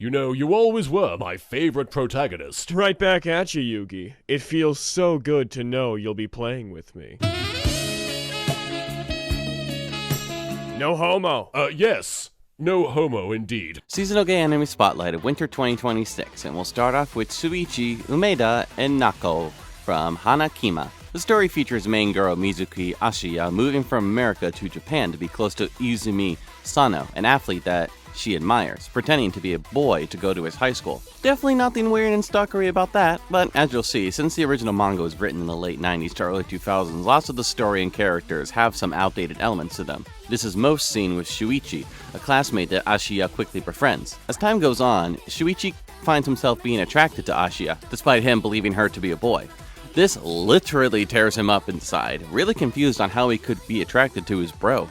You know, you always were my favorite protagonist. Right back at you, Yugi. It feels so good to know you'll be playing with me. No homo. Yes. No homo indeed. Seasonal Gay Anime Spotlight of Winter 2026, and we'll start off with Shuichi, Umeda, and Nako from Hana-Kimi. The story features main girl Mizuki Ashiya moving from America to Japan to be close to Izumi Sano, an athlete that she admires, pretending to be a boy to go to his high school. Definitely nothing weird and stalkery about that, but as you'll see, since the original manga was written in the late 90s to early 2000s, lots of the story and characters have some outdated elements to them. This is most seen with Shuichi, a classmate that Ashiya quickly befriends. As time goes on, Shuichi finds himself being attracted to Ashiya, despite him believing her to be a boy. This literally tears him up inside, really confused on how he could be attracted to his bro.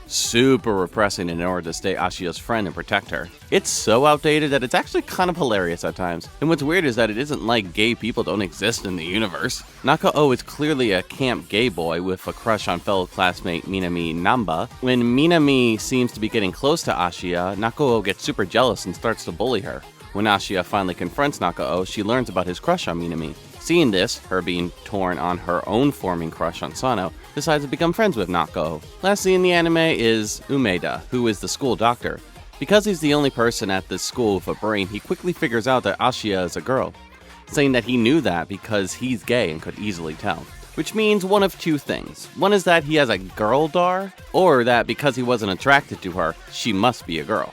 Super repressing in order to stay Ashiya's friend and protect her. It's so outdated that it's actually kind of hilarious at times. And what's weird is that it isn't like gay people don't exist in the universe. Nako is clearly a camp gay boy with a crush on fellow classmate Minami Namba. When Minami seems to be getting close to Ashiya, Nako gets super jealous and starts to bully her. When Ashiya finally confronts Nako, she learns about his crush on Minami. Seeing this, her being torn on her own forming crush on Sano, decides to become friends with Nako. Lastly in the anime is Umeda, who is the school doctor. Because he's the only person at this school with a brain, he quickly figures out that Ashiya is a girl, saying that he knew that because he's gay and could easily tell. Which means one of two things. One is that he has a girl dar, or that because he wasn't attracted to her, she must be a girl.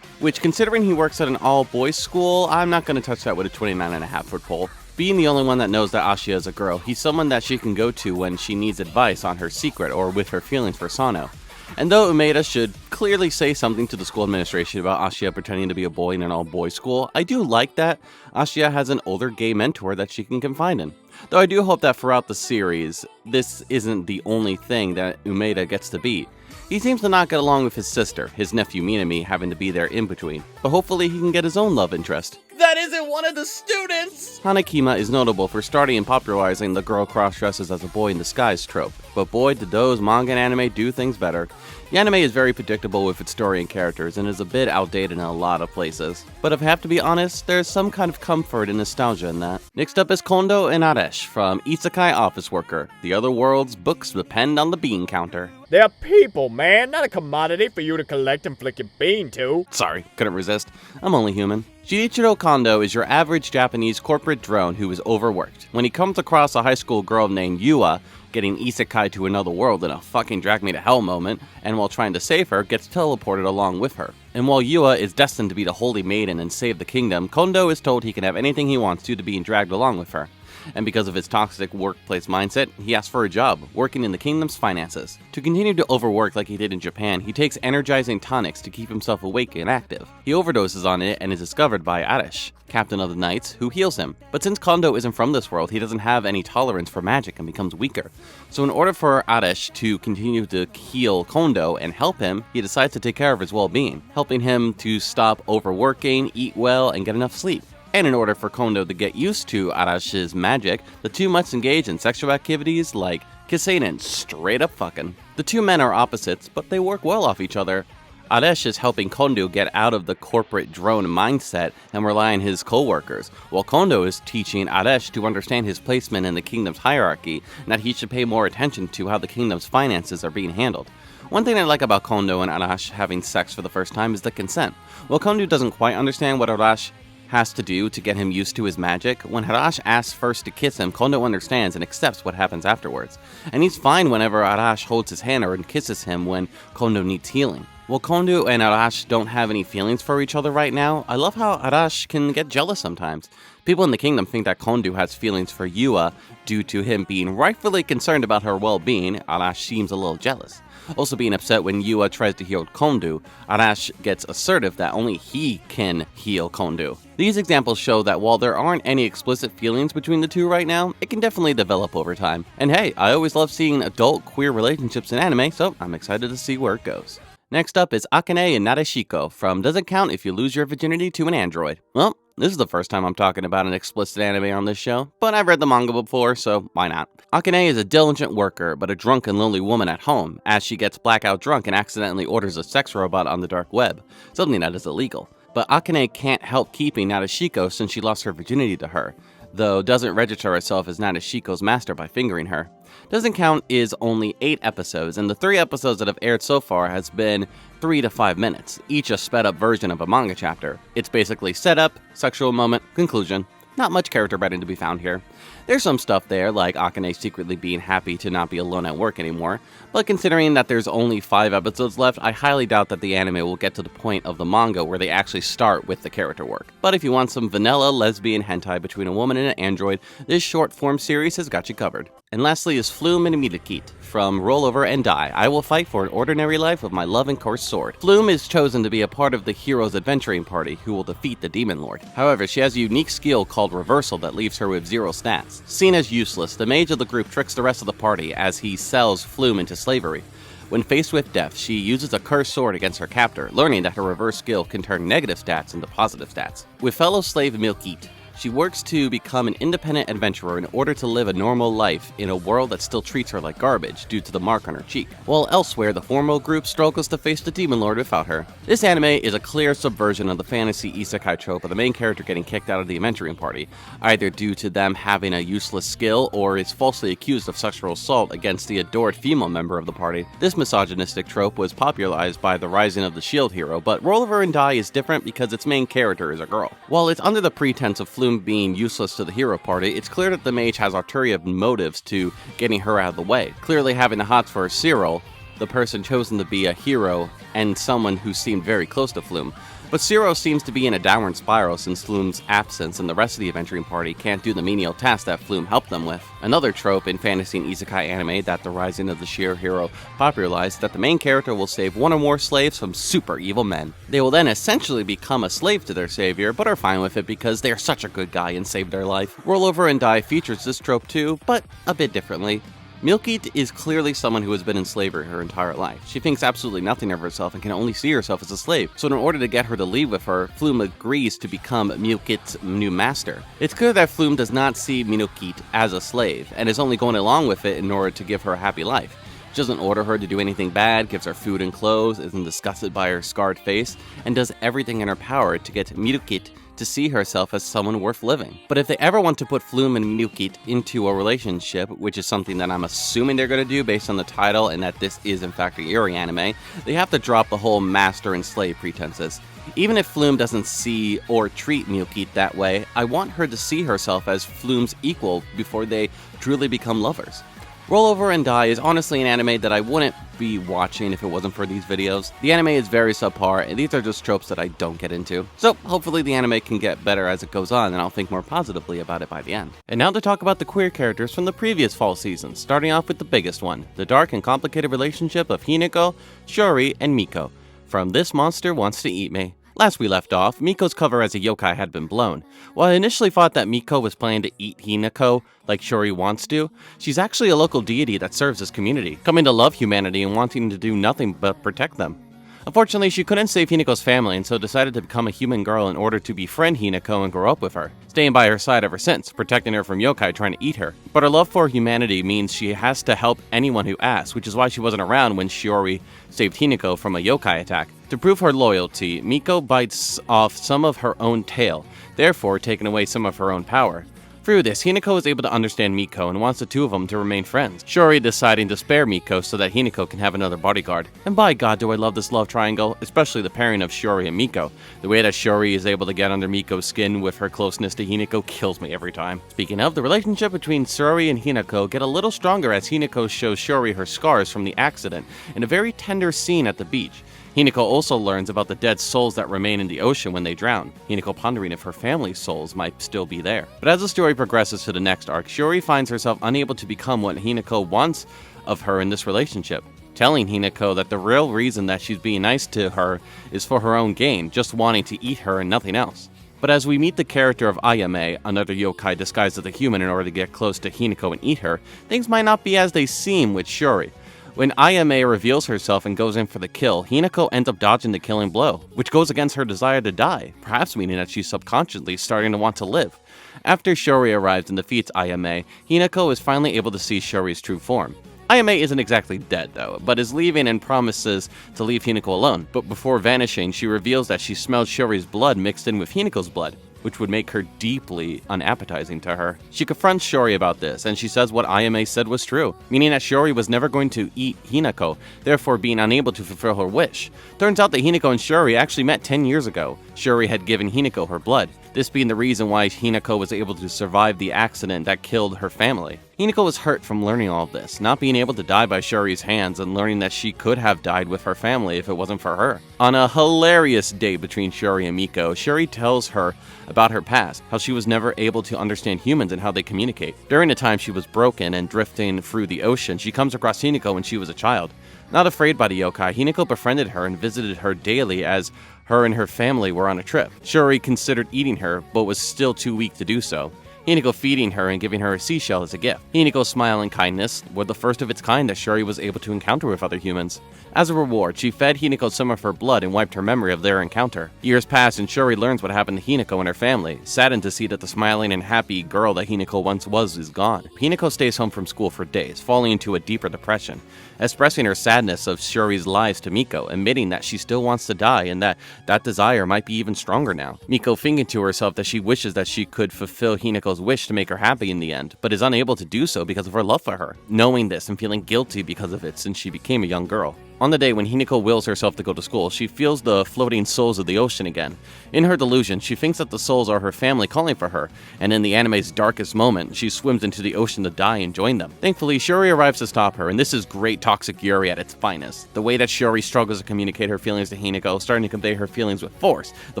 Which, considering he works at an all-boys school, I'm not going to touch that with a 29.5-foot pole. Being the only one that knows that Ashiya is a girl, he's someone that she can go to when she needs advice on her secret or with her feelings for Sano. And though Umeda should clearly say something to the school administration about Ashiya pretending to be a boy in an all-boys school, I do like that Ashiya has an older gay mentor that she can confide in. Though I do hope that throughout the series, this isn't the only thing that Umeda gets to beat. He seems to not get along with his sister, his nephew Minami having to be there in between, but hopefully he can get his own love interest. That isn't one of the students! Hana-Kimi is notable for starting and popularizing the girl cross-dresses as a boy in disguise trope, but boy did those manga and anime do things better. The anime is very predictable with its story and characters and is a bit outdated in a lot of places. But if I have to be honest, there's some kind of comfort and nostalgia in that. Next up is Kondo and Aresh from Isekai Office Worker. The other world's books depend on the bean counter. They're people, man, not a commodity for you to collect and flick your bean to. Sorry, couldn't resist. I'm only human. Shinichiro Kondo is your average Japanese corporate drone who is overworked. When he comes across a high school girl named Yua, getting isekai to another world in a fucking drag me to hell moment, and while trying to save her, gets teleported along with her. And while Yua is destined to be the holy maiden and save the kingdom, Kondo is told he can have anything he wants to being dragged along with her. And because of his toxic workplace mindset, he asks for a job, working in the kingdom's finances. To continue to overwork like he did in Japan, he takes energizing tonics to keep himself awake and active. He overdoses on it and is discovered by Aresh, captain of the knights, who heals him. But since Kondo isn't from this world, he doesn't have any tolerance for magic and becomes weaker. So in order for Aresh to continue to heal Kondo and help him, he decides to take care of his well-being, helping him to stop overworking, eat well, and get enough sleep. And in order for Kondo to get used to Arash's magic, the two must engage in sexual activities like kissing and straight up fucking. The two men are opposites, but they work well off each other. Aresh is helping Kondo get out of the corporate drone mindset and rely on his co-workers, while Kondo is teaching Aresh to understand his placement in the kingdom's hierarchy and that he should pay more attention to how the kingdom's finances are being handled. One thing I like about Kondo and Aresh having sex for the first time is the consent. While Kondo doesn't quite understand what Aresh has to do to get him used to his magic, when Arash asks first to kiss him, Kondo understands and accepts what happens afterwards. And he's fine whenever Arash holds his hand and kisses him when Kondo needs healing. While Kondo and Arash don't have any feelings for each other right now, I love how Arash can get jealous sometimes. People in the kingdom think that Kondo has feelings for Yua due to him being rightfully concerned about her well-being. Arash seems a little jealous. Also being upset when Yua tries to heal Kondo, Arash gets assertive that only he can heal Kondo. These examples show that while there aren't any explicit feelings between the two right now, it can definitely develop over time. And hey, I always love seeing adult queer relationships in anime, so I'm excited to see where it goes. Next up is Akane and Nadeshiko from Doesn't Count If You Lose Your Virginity to an Android. Well, this is the first time I'm talking about an explicit anime on this show, but I've read the manga before, so why not? Akane is a diligent worker, but a drunk and lonely woman at home, as she gets blackout drunk and accidentally orders a sex robot on the dark web, something that is illegal. but Akane can't help keeping Nadeshiko since she lost her virginity to her, though doesn't register herself as Nadeshiko's master by fingering her. Doesn't Count is only 8 episodes, and the 3 episodes that have aired so far has been 3 to 5 minutes, each a sped up version of a manga chapter. It's basically setup, sexual moment, conclusion. Not much character writing to be found here. There's some stuff there, like Akane secretly being happy to not be alone at work anymore, but considering that there's only 5 episodes left, I highly doubt that the anime will get to the point of the manga where they actually start with the character work. But if you want some vanilla lesbian hentai between a woman and an android, this short form series has got you covered. And lastly is Flume and Midakit. From Roll Over and Die, I will fight for an ordinary life with my love and cursed sword. Flume is chosen to be a part of the hero's adventuring party who will defeat the Demon Lord. However, she has a unique skill called Reversal that leaves her with 0 stats. Seen as useless, the mage of the group tricks the rest of the party as he sells Flume into slavery. When faced with death, she uses a cursed sword against her captor, learning that her reverse skill can turn negative stats into positive stats. With fellow slave Milkit, she works to become an independent adventurer in order to live a normal life in a world that still treats her like garbage due to the mark on her cheek, while elsewhere the formal group struggles to face the Demon Lord without her. This anime is a clear subversion of the fantasy isekai trope of the main character getting kicked out of the adventuring party, either due to them having a useless skill or is falsely accused of sexual assault against the adored female member of the party. This misogynistic trope was popularized by the Rising of the Shield hero, but Roll Over and Die is different because its main character is a girl. While it's under the pretense of Flume being useless to the hero party, it's clear that the mage has ulterior motives to getting her out of the way, clearly having the hots for Cyril, the person chosen to be a hero and someone who seemed very close to Flume. But Cyril seems to be in a downward spiral since Flume's absence and the rest of the adventuring party can't do the menial tasks that Flume helped them with. Another trope in fantasy and isekai anime that the Rising of the Shield hero popularized is that the main character will save one or more slaves from super evil men. They will then essentially become a slave to their savior, but are fine with it because they're such a good guy and saved their life. Roll Over and Die features this trope too, but a bit differently. Milkit is clearly someone who has been in slavery her entire life. She thinks absolutely nothing of herself and can only see herself as a slave, so in order to get her to leave with her, Flume agrees to become Milkit's new master. It's clear that Flume does not see Milkit as a slave, and is only going along with it in order to give her a happy life. She doesn't order her to do anything bad, gives her food and clothes, isn't disgusted by her scarred face, and does everything in her power to get Milkit to see herself as someone worth living. But if they ever want to put Flume and Milkit into a relationship, which is something that I'm assuming they're going to do based on the title and that this is in fact a Yuri anime, they have to drop the whole master and slave pretenses. Even if Flume doesn't see or treat Milkit that way, I want her to see herself as Flume's equal before they truly become lovers. Roll Over and Die is honestly an anime that I wouldn't be watching if it wasn't for these videos. The anime is very subpar, and these are just tropes that I don't get into. So hopefully the anime can get better as it goes on, and I'll think more positively about it by the end. And now to talk about the queer characters from the previous fall season, starting off with the biggest one, the dark and complicated relationship of Hinako, Shiori, and Miko, from This Monster Wants to Eat Me. Last we left off, Miko's cover as a yokai had been blown. While I initially thought that Miko was planning to eat Hinako like Shiori wants to, she's actually a local deity that serves this community, coming to love humanity and wanting to do nothing but protect them. Unfortunately, she couldn't save Hinako's family and so decided to become a human girl in order to befriend Hinako and grow up with her, staying by her side ever since, protecting her from yokai trying to eat her. But her love for humanity means she has to help anyone who asks, which is why she wasn't around when Shiori saved Hinako from a yokai attack. To prove her loyalty, Miko bites off some of her own tail, therefore taking away some of her own power. Through this, Hinako is able to understand Miko and wants the two of them to remain friends, Shiori deciding to spare Miko so that Hinako can have another bodyguard. And by God do I love this love triangle, especially the pairing of Shiori and Miko. The way that Shiori is able to get under Miko's skin with her closeness to Hinako kills me every time. Speaking of, the relationship between Shiori and Hinako get a little stronger as Hinako shows Shiori her scars from the accident in a very tender scene at the beach. Hinako also learns about the dead souls that remain in the ocean when they drown, Hinako pondering if her family's souls might still be there. But as the story progresses to the next arc, Shiori finds herself unable to become what Hinako wants of her in this relationship, telling Hinako that the real reason that she's being nice to her is for her own gain, just wanting to eat her and nothing else. But as we meet the character of Ayame, another yokai disguised as a human in order to get close to Hinako and eat her, things might not be as they seem with Shiori. When Ayame reveals herself and goes in for the kill, Hinako ends up dodging the killing blow, which goes against her desire to die, perhaps meaning that she's subconsciously starting to want to live. After Shiori arrives and defeats Ayame, Hinako is finally able to see Shiori's true form. Ayame isn't exactly dead though, but is leaving and promises to leave Hinako alone. But before vanishing, she reveals that she smelled Shiori's blood mixed in with Hinako's blood, which would make her deeply unappetizing to her. She confronts Shiori about this, and she says what Ayame said was true, meaning that Shiori was never going to eat Hinako, therefore being unable to fulfill her wish. Turns out that Hinako and Shiori actually met 10 years ago. Shiori had given Hinako her blood, this being the reason why Hinako was able to survive the accident that killed her family. Hinako was hurt from learning all of this, not being able to die by Shiori's hands and learning that she could have died with her family if it wasn't for her. On a hilarious date between Shiori and Miko, Shiori tells her about her past, how she was never able to understand humans and how they communicate. During the time she was broken and drifting through the ocean, she comes across Hinako when she was a child. Not afraid by the yokai, Hinako befriended her and visited her daily as her and her family were on a trip. Shiori considered eating her, but was still too weak to do so. Hinako feeding her and giving her a seashell as a gift. Hinako's smile and kindness were the first of its kind that Shiori was able to encounter with other humans. As a reward, she fed Hinako some of her blood and wiped her memory of their encounter. Years pass and Shiori learns what happened to Hinako and her family, saddened to see that the smiling and happy girl that Hinako once was is gone. Hinako stays home from school for days, falling into a deeper depression, expressing her sadness of Shiori's lies to Miko, admitting that she still wants to die and that desire might be even stronger now. Miko thinking to herself that she wishes that she could fulfill Hinako's wish to make her happy in the end, but is unable to do so because of her love for her, knowing this and feeling guilty because of it since she became a young girl. On the day when Hinako wills herself to go to school, she feels the floating souls of the ocean again. In her delusion, she thinks that the souls are her family calling for her, and in the anime's darkest moment, she swims into the ocean to die and join them. Thankfully, Shiori arrives to stop her, and this is great toxic Yuri at its finest. The way that Shiori struggles to communicate her feelings to Hinako, starting to convey her feelings with force. The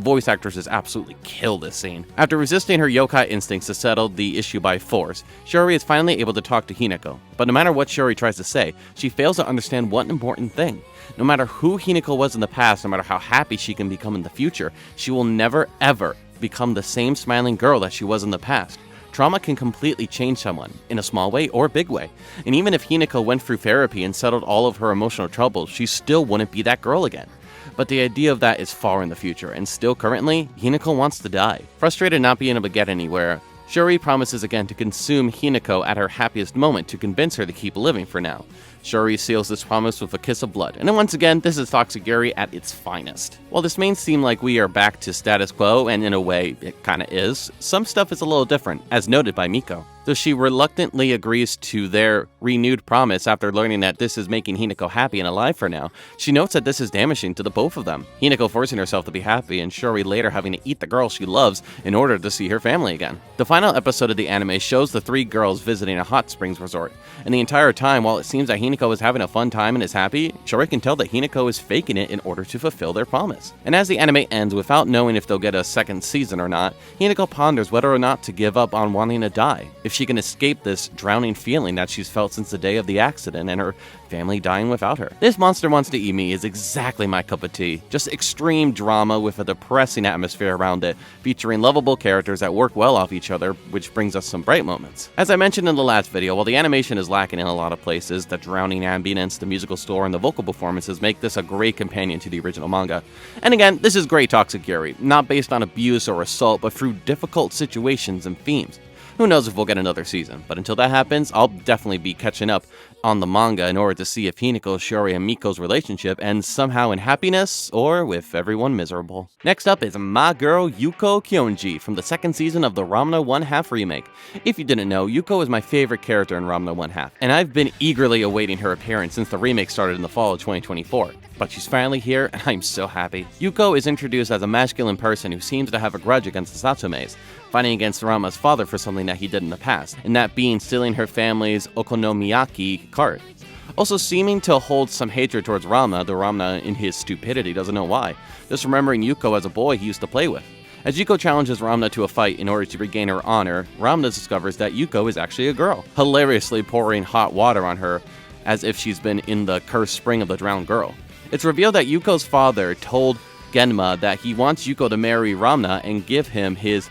voice actors just absolutely kill this scene. After resisting her yokai instincts to settle the issue by force, Shiori is finally able to talk to Hinako. But no matter what Shiori tries to say, she fails to understand one important thing. No matter who Hinako was in the past, no matter how happy she can become in the future, she will never ever become the same smiling girl that she was in the past. Trauma can completely change someone, in a small way or big way. And even if Hinako went through therapy and settled all of her emotional troubles, she still wouldn't be that girl again. But the idea of that is far in the future, and still currently, Hinako wants to die. Frustrated not being able to get anywhere, Shiori promises again to consume Hinako at her happiest moment to convince her to keep living for now. Shiori seals this promise with a kiss of blood, and then once again, this is toxic Yuri at its finest. While this may seem like we are back to status quo, and in a way, it kinda is, some stuff is a little different, as noted by Miko. So she reluctantly agrees to their renewed promise after learning that this is making Hinako happy and alive for now. She notes that this is damaging to the both of them. Hinako forcing herself to be happy and Shiori later having to eat the girl she loves in order to see her family again. The final episode of the anime shows the three girls visiting a hot springs resort. And the entire time, while it seems that Hinako is having a fun time and is happy, Shiori can tell that Hinako is faking it in order to fulfill their promise. And as the anime ends without knowing if they'll get a second season or not, Hinako ponders whether or not to give up on wanting to die, if she can escape this drowning feeling that she's felt since the day of the accident and her family dying without her. This Monster Wants to Eat Me is exactly my cup of tea. Just extreme drama with a depressing atmosphere around it, featuring lovable characters that work well off each other, which brings us some bright moments. As I mentioned in the last video, while the animation is lacking in a lot of places, the drowning ambience, the musical score, and the vocal performances make this a great companion to the original manga. And again, this is great toxic Yuri, not based on abuse or assault, but through difficult situations and themes. Who knows if we'll get another season, but until that happens, I'll definitely be catching up on the manga in order to see if Hinako, Shiori, and Miko's relationship ends somehow in happiness or with everyone miserable. Next up is my girl Yuko Kyonji from the second season of the Ranma 1/2 remake. If you didn't know, Yuko is my favorite character in Ranma 1/2, and I've been eagerly awaiting her appearance since the remake started in the fall of 2024. But she's finally here, and I'm so happy. Yuko is introduced as a masculine person who seems to have a grudge against the Satsumes, fighting against Ranma's father for something that he did in the past, and that being stealing her family's okonomiyaki cart. Also seeming to hold some hatred towards Ranma, though Ranma in his stupidity doesn't know why, just remembering Yuko as a boy he used to play with. As Yuko challenges Ranma to a fight in order to regain her honor, Ranma discovers that Yuko is actually a girl, hilariously pouring hot water on her as if she's been in the cursed spring of the drowned girl. It's revealed that Yuko's father told Genma that he wants Yuko to marry Ranma and give him his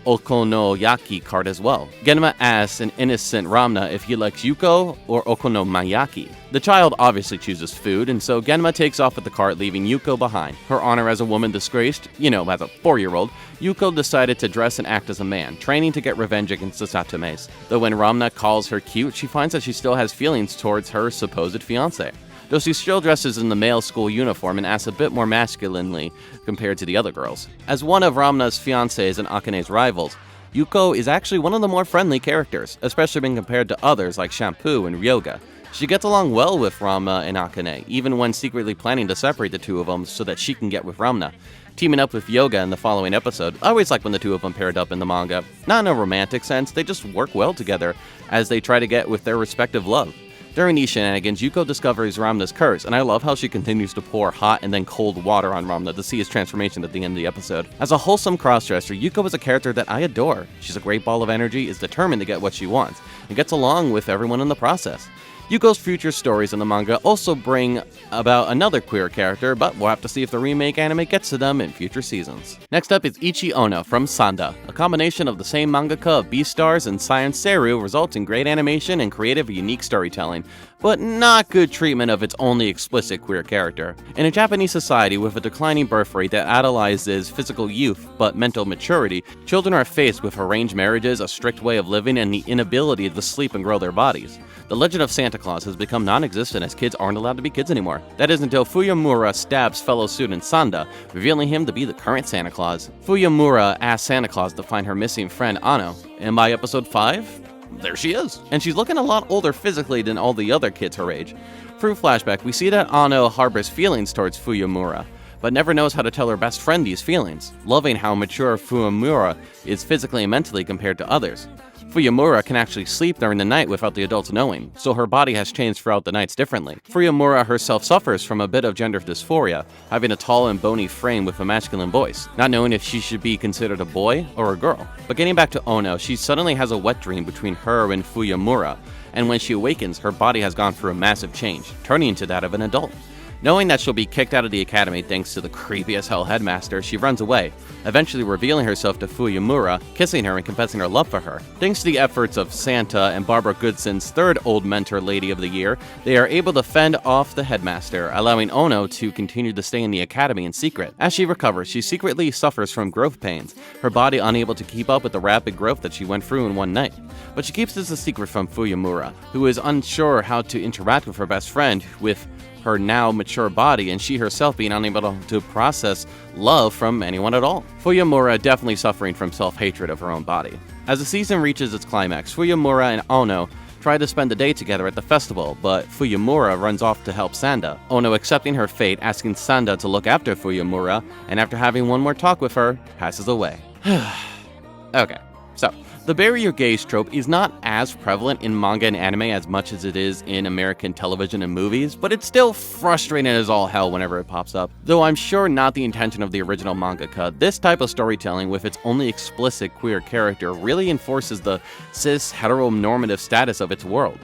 Okonoyaki card as well. Genma asks an innocent Ramna if he likes Yuko or Okonomiyaki. The child obviously chooses food, and so Genma takes off with the cart, leaving Yuko behind. Her honor as a woman disgraced, as a 4-year-old, Yuko decided to dress and act as a man, training to get revenge against the Satomes. Though when Ramna calls her cute, she finds that she still has feelings towards her supposed fiancé. Though she still dresses in the male school uniform and acts a bit more masculinely compared to the other girls. As one of Ramna's fiancés and Akane's rivals, Yuko is actually one of the more friendly characters, especially when compared to others like Shampoo and Ryoga. She gets along well with Ramna and Akane, even when secretly planning to separate the two of them so that she can get with Ramna. Teaming up with Yoga in the following episode, I always like when the two of them paired up in the manga. Not in a romantic sense, they just work well together as they try to get with their respective love. During these shenanigans, Yuko discovers Ramna's curse, and I love how she continues to pour hot and then cold water on Ramna to see his transformation at the end of the episode. As a wholesome crossdresser, Yuko is a character that I adore. She's a great ball of energy, is determined to get what she wants, and gets along with everyone in the process. Yuko's future stories in the manga also bring about another queer character, but we'll have to see if the remake anime gets to them in future seasons. Next up is Ichi Ono from Sanda. A combination of the same mangaka of Beastars and Science Seru results in great animation and creative, unique storytelling, but not good treatment of its only explicit queer character. In a Japanese society with a declining birth rate that idolizes physical youth but mental maturity, children are faced with arranged marriages, a strict way of living, and the inability to sleep and grow their bodies. The legend of Santa Claus has become non-existent as kids aren't allowed to be kids anymore. That is until Fuyamura stabs fellow student Sanda, revealing him to be the current Santa Claus. Fuyamura asks Santa Claus to find her missing friend Ano, and by episode 5, there she is. And she's looking a lot older physically than all the other kids her age. Through flashback, we see that Ano harbors feelings towards Fuyamura, but never knows how to tell her best friend these feelings, loving how mature Fuyamura is physically and mentally compared to others. Fuyamura can actually sleep during the night without the adults knowing, so her body has changed throughout the nights differently. Fuyamura herself suffers from a bit of gender dysphoria, having a tall and bony frame with a masculine voice, not knowing if she should be considered a boy or a girl. But getting back to Ono, she suddenly has a wet dream between her and Fuyamura, and when she awakens, her body has gone through a massive change, turning into that of an adult. Knowing that she'll be kicked out of the academy thanks to the creepy as hell headmaster, she runs away, eventually revealing herself to Fuyamura, kissing her and confessing her love for her. Thanks to the efforts of Santa and Barbara Goodson's third Old Mentor Lady of the Year, they are able to fend off the headmaster, allowing Ono to continue to stay in the academy in secret. As she recovers, she secretly suffers from growth pains, her body unable to keep up with the rapid growth that she went through in one night. But she keeps this a secret from Fuyamura, who is unsure how to interact with her best friend with her now mature body, and she herself being unable to process love from anyone at all. Fuyamura definitely suffering from self-hatred of her own body. As the season reaches its climax, Fuyamura and Ono try to spend the day together at the festival, but Fuyamura runs off to help Sanda. Ono accepting her fate, asking Sanda to look after Fuyamura, and after having one more talk with her, passes away. Okay, so the bury your gays trope is not as prevalent in manga and anime as much as it is in American television and movies, but it's still frustrating as all hell whenever it pops up. Though I'm sure not the intention of the original mangaka, this type of storytelling with its only explicit queer character really enforces the cis heteronormative status of its world,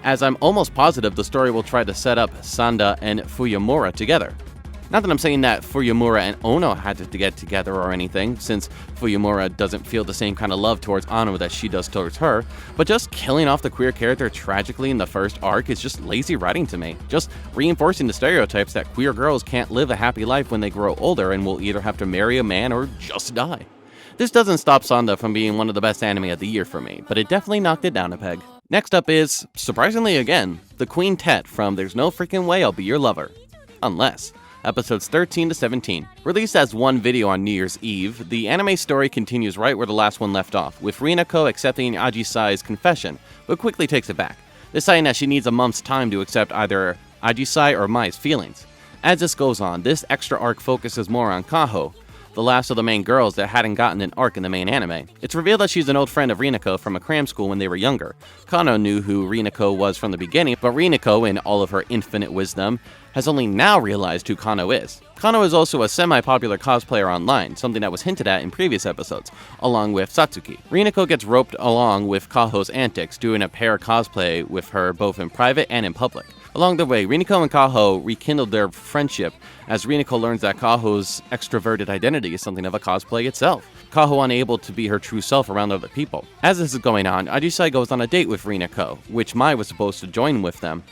as I'm almost positive the story will try to set up Sanda and Fuyamura together. Not that I'm saying that Fuyamura and Ono had to get together or anything, since Fuyamura doesn't feel the same kind of love towards Ano that she does towards her, but just killing off the queer character tragically in the first arc is just lazy writing to me, just reinforcing the stereotypes that queer girls can't live a happy life when they grow older and will either have to marry a man or just die. This doesn't stop Sanda from being one of the best anime of the year for me, but it definitely knocked it down a peg. Next up is, surprisingly again, the Quintet from There's No Freaking Way I'll Be Your Lover. Unless. Episodes 13 to 17. Released as one video on New Year's Eve, the anime story continues right where the last one left off, with Rinako accepting Ajisai's confession, but quickly takes it back, deciding that she needs a month's time to accept either Ajisai or Mai's feelings. As this goes on, this extra arc focuses more on Kaho, the last of the main girls that hadn't gotten an arc in the main anime. It's revealed that she's an old friend of Rinako from a cram school when they were younger. Kano knew who Rinako was from the beginning, but Rinako, in all of her infinite wisdom, has only now realized who Kano is. Kano is also a semi-popular cosplayer online, something that was hinted at in previous episodes, along with Satsuki. Rinako gets roped along with Kaho's antics, doing a pair cosplay with her both in private and in public. Along the way, Rinako and Kaho rekindled their friendship as Rinako learns that Kaho's extroverted identity is something of a cosplay itself. Kaho unable to be her true self around other people. As this is going on, Ajisai goes on a date with Rinako, which Mai was supposed to join with them.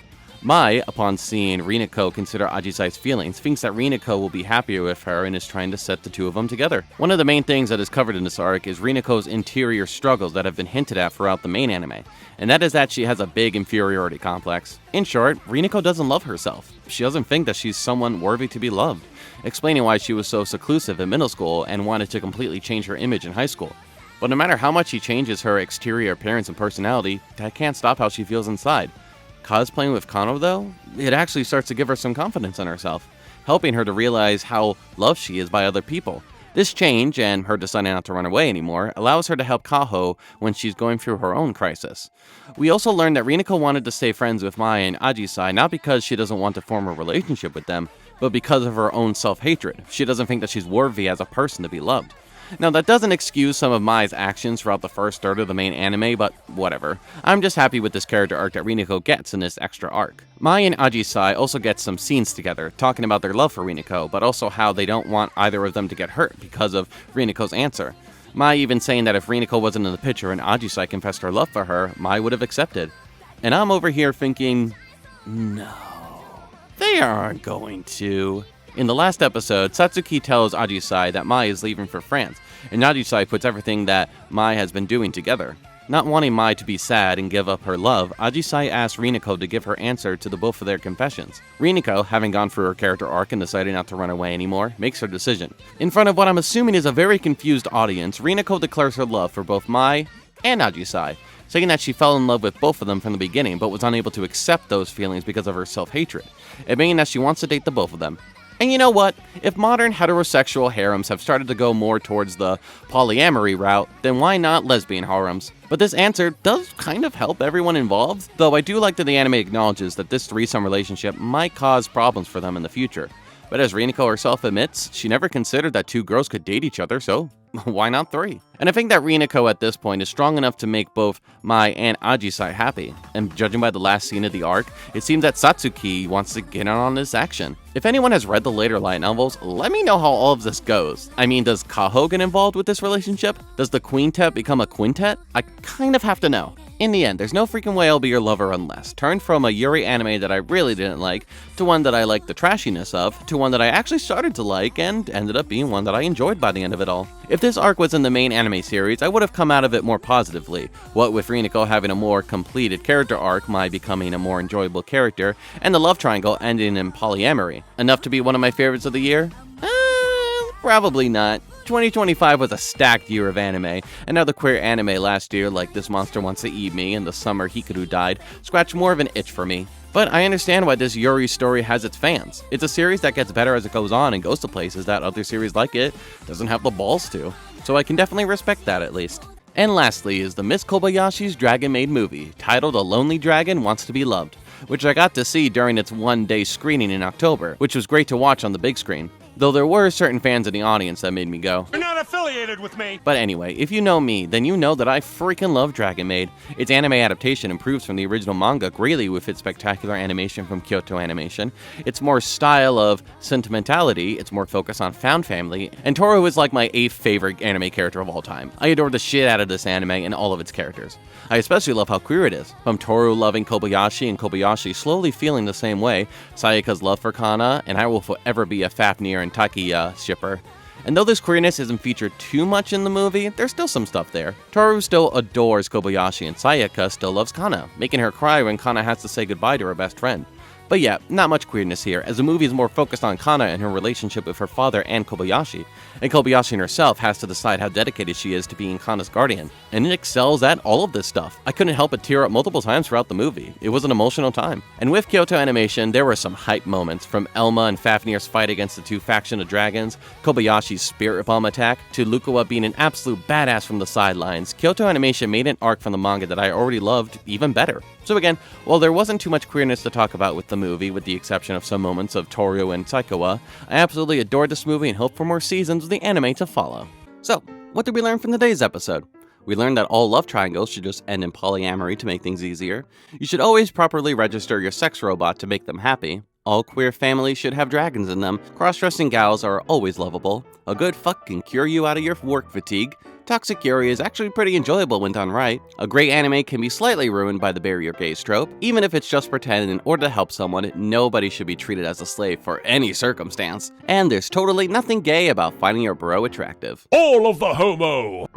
Mai, upon seeing Rinako consider Ajisai's feelings, thinks that Rinako will be happier with her and is trying to set the two of them together. One of the main things that is covered in this arc is Rinako's interior struggles that have been hinted at throughout the main anime, and that is that she has a big inferiority complex. In short, Rinako doesn't love herself. She doesn't think that she's someone worthy to be loved, explaining why she was so seclusive in middle school and wanted to completely change her image in high school. But no matter how much she changes her exterior appearance and personality, that can't stop how she feels inside. Cosplaying with Kano, though, it actually starts to give her some confidence in herself, helping her to realize how loved she is by other people. This change, and her deciding not to run away anymore, allows her to help Kaho when she's going through her own crisis. We also learned that Rinako wanted to stay friends with Mai and Ajisai not because she doesn't want to form a relationship with them, but because of her own self-hatred. She doesn't think that she's worthy as a person to be loved. Now, that doesn't excuse some of Mai's actions throughout the first third of the main anime, but whatever. I'm just happy with this character arc that Rinako gets in this extra arc. Mai and Ajisai also get some scenes together, talking about their love for Rinako, but also how they don't want either of them to get hurt because of Rinako's answer. Mai even saying that if Rinako wasn't in the picture and Ajisai confessed her love for her, Mai would have accepted. And I'm over here thinking, no, they aren't going to. In the last episode, Satsuki tells Ajisai that Mai is leaving for France, and Ajisai puts everything that Mai has been doing together. Not wanting Mai to be sad and give up her love, Ajisai asks Rinako to give her answer to the both of their confessions. Rinako, having gone through her character arc and deciding not to run away anymore, makes her decision. In front of what I'm assuming is a very confused audience, Rinako declares her love for both Mai and Ajisai, saying that she fell in love with both of them from the beginning, but was unable to accept those feelings because of her self-hatred, admitting that she wants to date the both of them. And you know what? If modern heterosexual harems have started to go more towards the polyamory route, then why not lesbian harems? But this answer does kind of help everyone involved, though I do like that the anime acknowledges that this threesome relationship might cause problems for them in the future. But as Rinako herself admits, she never considered that two girls could date each other, so why not three? And I think that Rinako at this point is strong enough to make both Mai and Ajisai happy. And judging by the last scene of the arc, it seems that Satsuki wants to get in on this action. If anyone has read the later light novels, let me know how all of this goes. I mean, does Kaho get involved with this relationship? Does the quintet become a quintet? I kind of have to know. In the end, there's no freaking way I'll be your lover unless. Turned from a Yuri anime that I really didn't like, to one that I liked the trashiness of, to one that I actually started to like, and ended up being one that I enjoyed by the end of it all. If this arc was in the main anime series, I would have come out of it more positively. What with Rinako having a more completed character arc, Mai becoming a more enjoyable character, and the love triangle ending in polyamory. Enough to be one of my favorites of the year? Probably not. 2025 was a stacked year of anime, and now the queer anime last year, like This Monster Wants to Eat Me and The Summer Hikaru Died, scratched more of an itch for me. But I understand why this Yuri story has its fans. It's a series that gets better as it goes on and goes to places that other series like it doesn't have the balls to. So I can definitely respect that at least. And lastly is the Miss Kobayashi's Dragon Maid movie, titled A Lonely Dragon Wants to Be Loved, which I got to see during its one-day screening in October, which was great to watch on the big screen. Though there were certain fans in the audience that made me go, "You're not affiliated with me!" But anyway, if you know me, then you know that I freaking love Dragon Maid. Its anime adaptation improves from the original manga greatly with its spectacular animation from Kyoto Animation, its more style of sentimentality, its more focus on found family, and Toru is like my 8th favorite anime character of all time. I adore the shit out of this anime and all of its characters. I especially love how queer it is. From Toru loving Kobayashi and Kobayashi slowly feeling the same way, Sayaka's love for Kana, and I will forever be a Fafnir and Takiya shipper. And though this queerness isn't featured too much in the movie, there's still some stuff there. Toru still adores Kobayashi and Sayaka still loves Kana, making her cry when Kana has to say goodbye to her best friend. But yeah, not much queerness here, as the movie is more focused on Kana and her relationship with her father and Kobayashi herself has to decide how dedicated she is to being Kana's guardian, and it excels at all of this stuff. I couldn't help but tear up multiple times throughout the movie. It was an emotional time. And with Kyoto Animation, there were some hype moments, from Elma and Fafnir's fight against the two faction of dragons, Kobayashi's spirit bomb attack, to Lukawa being an absolute badass from the sidelines. Kyoto Animation made an arc from the manga that I already loved even better. So again, while there wasn't too much queerness to talk about with the movie, with the exception of some moments of Toru and Saikawa, I absolutely adored this movie and hope for more seasons of the anime to follow. So, what did we learn from today's episode? We learned that all love triangles should just end in polyamory to make things easier. You should always properly register your sex robot to make them happy. All queer families should have dragons in them. Cross-dressing gals are always lovable. A good fuck can cure you out of your work fatigue. Toxic Yuri is actually pretty enjoyable when done right. A great anime can be slightly ruined by the bury your gays trope. Even if it's just pretend in order to help someone, nobody should be treated as a slave for any circumstance. And there's totally nothing gay about finding your bro attractive. All of the homo!